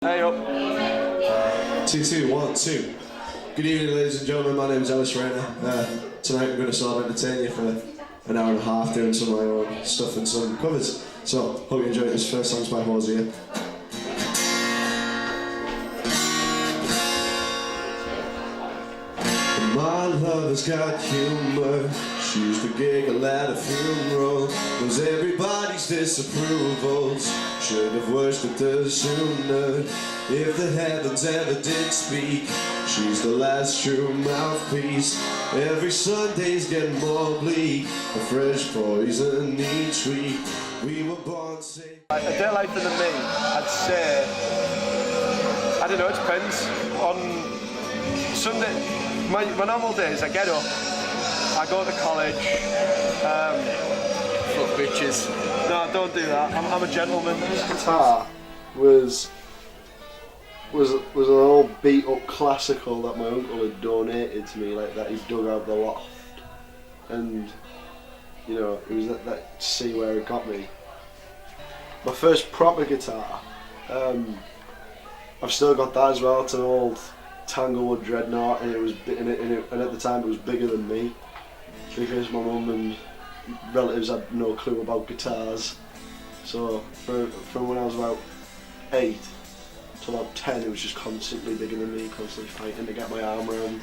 Hey up. 2, 2, 1, 2. Good evening, ladies and gentlemen. My name is Ashlee. Tonight we're going to sort of entertain you for an hour and a half doing some of my own stuff and some covers. So, hope you enjoy this. First song's by Hosier. My lover's got humour. She used to giggle at a funeral. Was everybody's disapprovals. Should have worshipped her sooner. If the heavens ever did speak, she's the last true mouthpiece. Every Sunday's getting more bleak. A fresh poison each week. We were born safe. A day later than me, I'd say, I don't know, it depends. On Sunday, my normal days, I get up, I go to college. Fuck bitches. No, don't do that. I'm a gentleman. This guitar was an old beat up classical that my uncle had donated to me, like that he dug out the loft, and you know it was that to see where it got me. My first proper guitar, I've still got that as well. It's an old Tanglewood Dreadnought, and and at the time it was bigger than me because my mum and relatives had no clue about guitars. So from when I was about 8 to about 10, it was just constantly bigger than me, constantly fighting to get my arm around.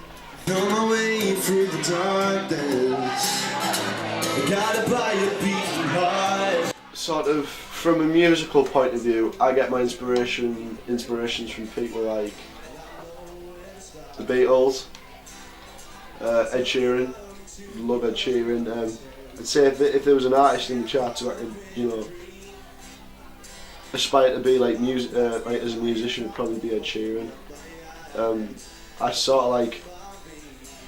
On my way through the darkness, I gotta buy a beating heart. Sort of from a musical point of view, I get my inspirations from people like the Beatles, Ed Sheeran. Love Ed Sheeran. I'd say if there was an artist in the charts who I could, you know, aspire to be like like as a musician, it'd probably be Ed Sheeran. I sort of like,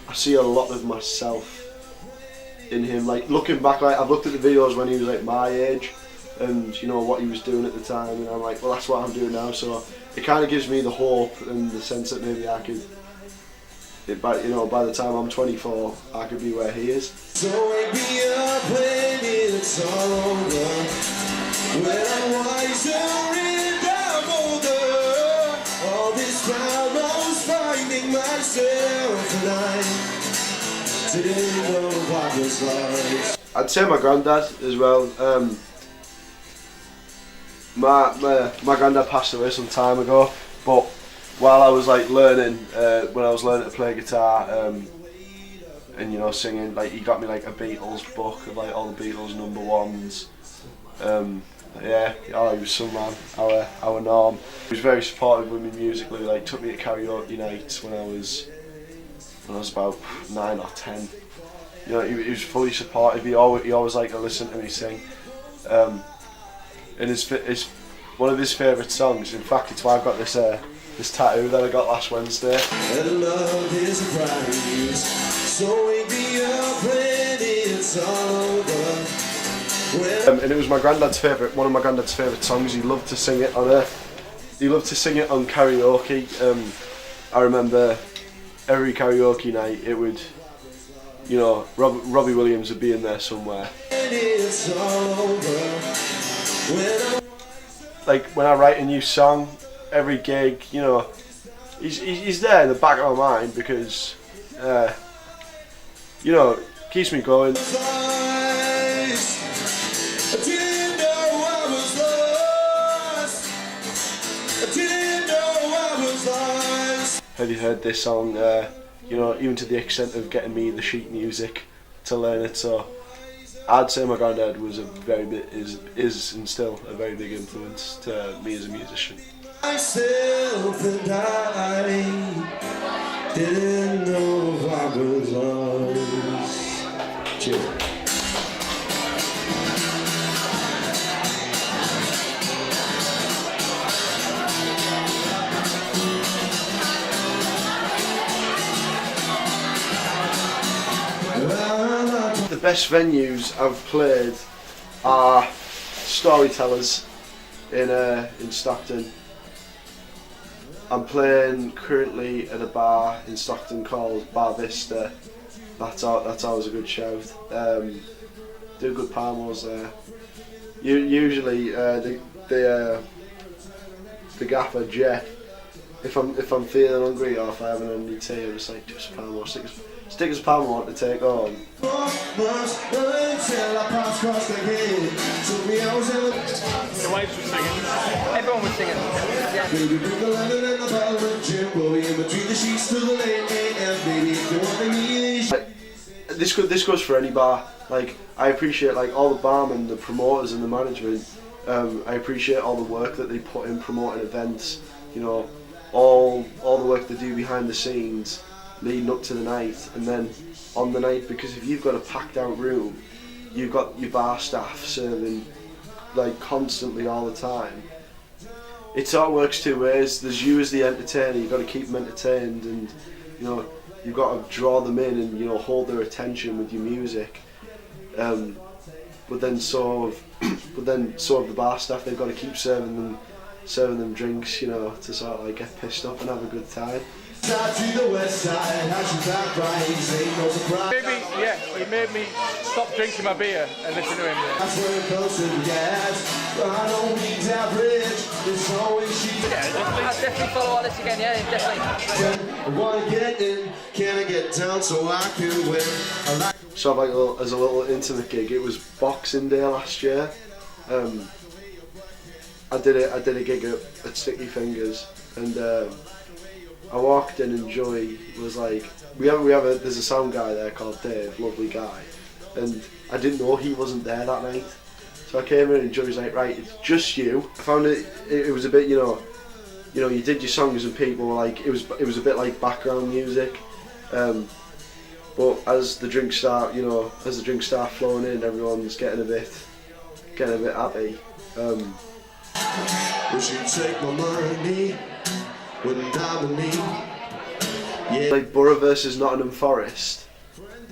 I see a lot of myself in him. Like looking back, like I've looked at the videos when he was like my age, and you know what he was doing at the time, and I'm like, well, that's what I'm doing now. So it kind of gives me the hope and the sense that maybe I could. By the time I'm 24, I could be where he is. So wake me up when it's all over. When I'm wiser and I'm older. All this time I was finding myself, and I didn't know what was lost. I'd say my granddad as well. My granddad passed away some time ago, but while I was like learning, when I was learning to play guitar, and you know singing, like he got me like a Beatles book of like all the Beatles *1s. Yeah, oh, he was some man, our Norm. He was very supportive with me musically. Like took me to karaoke nights when I was about 9 or 10. You know, he was fully supportive. He always liked to listen to me sing. And his one of his favourite songs. In fact, it's why I've got this tattoo that I got last Wednesday. And love is a prize, so wake me up when it's all over. And it was my granddad's favourite, one of my granddad's favourite songs. He loved to sing it on karaoke. I remember every karaoke night it would, you know, Robbie Williams would be in there somewhere. It's all over. Like when I write a new song, every gig, you know, he's there in the back of my mind because, you know, keeps me going. Have you heard this song? You know, even to the extent of getting me the sheet music to learn it. So I'd say my granddad was is and still a very big influence to me as a musician. Myself and I didn't know I was lost. Cheers. The best venues I've played are Storytellers in Stockton. I'm playing currently at a bar in Stockton called Bar Vista. That's always a good shout. Do good promos there. Usually the gaffer Jet, if I'm feeling hungry or if I haven't had any tea, I'm just like, just a pound more, stick us a pound more to take home. The wives were singing. Everyone was singing. Yeah. This goes for any bar. Like, I appreciate like all the barmen, the promoters and the management. I appreciate all the work that they put in promoting events. You know, all the work they do behind the scenes, leading up to the night, and then on the night. Because if you've got a packed out room, you've got your bar staff serving like constantly all the time. It sort of works two ways. There's you as the entertainer. You've got to keep them entertained, and you know, you've got to draw them in and, you know, hold their attention with your music. But then sort of the bar staff, they've got to keep serving them drinks, you know, to sort of like get pissed off and have a good time. Maybe, yeah, he made me stop drinking my beer and listen to him. Yeah, definitely follow all this again, yeah, definitely. I wanna get in, can I get down so I can win? So like as a little intimate gig, it was Boxing Day last year. I did a gig at Sticky Fingers, and I walked in and Joey was like, there's a sound guy there called Dave, lovely guy, and I didn't know he wasn't there that night. So I came in and Joey's like, right, it's just you. I found it was a bit, you know, you did your songs and people were like, it was a bit like background music. But as the drinks start flowing in, everyone's getting a bit happy. Would you take my money? Wouldn't I believe? Yeah. Like Borough versus Nottingham Forest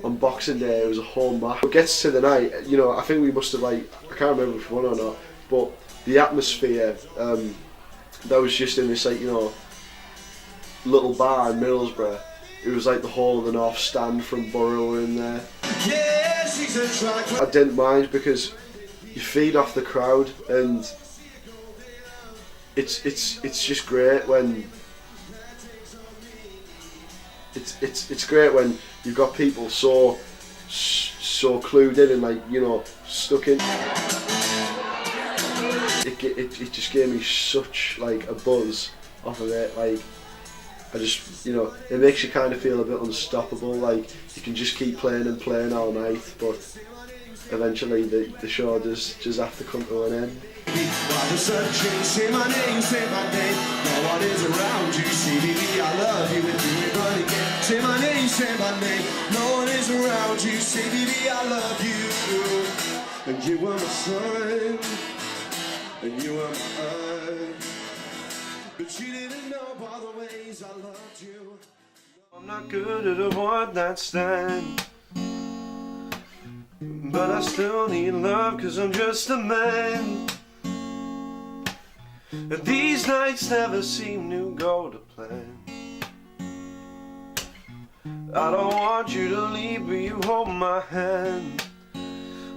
on Boxing Day, it was a whole match. It gets to the night, you know, I think we must have, like, I can't remember if we won or not, but the atmosphere that was just in this, like, you know, little bar in Middlesbrough. It was like the whole of the North Stand from Borough were in there. Yeah, she's a track. I didn't mind because you feed off the crowd, and it's just great when it's great when you've got people so clued in and, like, you know, stuck in. It just gave me such like a buzz off of it. Like, I just, you know, it makes you kind of feel a bit unstoppable. Like, you can just keep playing and playing all night, but eventually the show does just have to come to an end. While the sun shines, say my name, no one is around you, see baby, I love you, and do it run again. Say my name, no one is around you, say baby, I love you. And you are my sun, and you are my eye. But you didn't know by the ways I loved you. I'm not good at a one-night stand, but I still need love, 'cause I'm just a man. These nights never seem to go to plan. I don't want you to leave, but you hold my hand.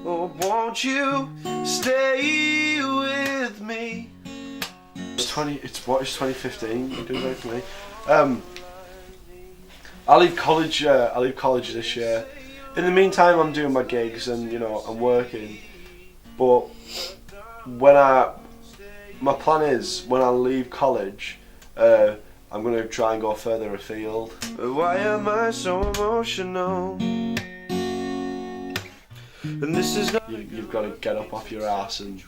Oh, won't you stay with me? It's 2015. You do that for me. I leave college this year. In the meantime, I'm doing my gigs and, you know, I'm working. But my plan is, when I leave college, I'm going to try and go further afield. Why am I so emotional? And this is not... You've got to get up off your ass and,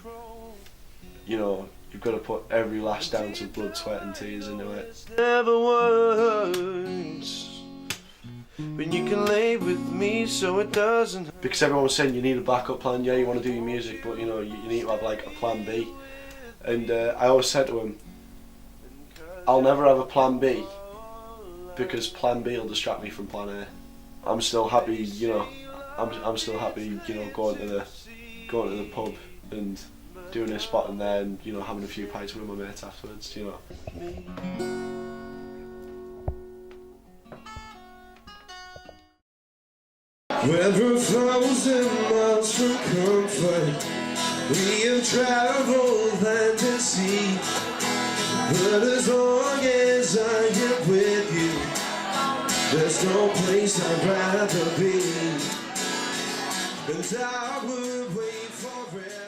you know, you've got to put every last ounce of blood, sweat and tears into it. Never works when you can lay with me so it doesn't... Because everyone was saying you need a backup plan. Yeah, you want to do your music, but, you know, you need to have like a plan B. And I always said to him, I'll never have a plan B, because plan B will distract me from plan A. I'm still happy, you know, I'm still happy, you know, going to the pub and doing a spot in there and, you know, having a few pints with my mates afterwards, you know. We're 1,000 miles from comfort. We have traveled land and sea. We But as long as I am with you, there's no place I'd rather be. And I would wait forever.